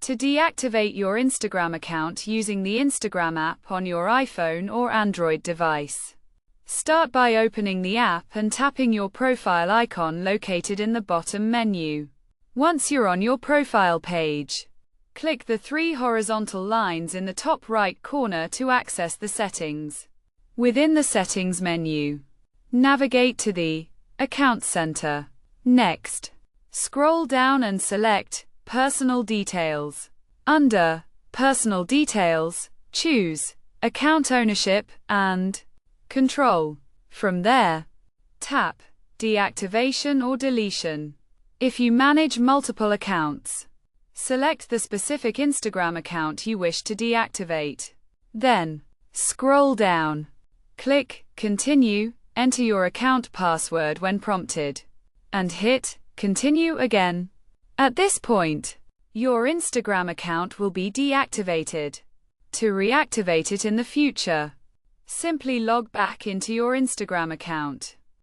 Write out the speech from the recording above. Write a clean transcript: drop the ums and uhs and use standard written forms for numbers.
To deactivate your Instagram account using the Instagram app on your iPhone or Android device. Start by opening the app and tapping your profile icon located in the bottom menu. Once you're on your profile page, click the 3 horizontal lines in the top right corner to access the settings. Within the settings menu, navigate to the Account Center. Next, scroll down and select Personal Details. Under Personal Details, choose Account Ownership and Control. From there, tap Deactivation or Deletion. If you manage multiple accounts, select the specific Instagram account you wish to deactivate. Then, scroll down. Click Continue, enter your account password when prompted, and hit Continue again. At this point, your Instagram account will be deactivated. To reactivate it in the future, simply log back into your Instagram account.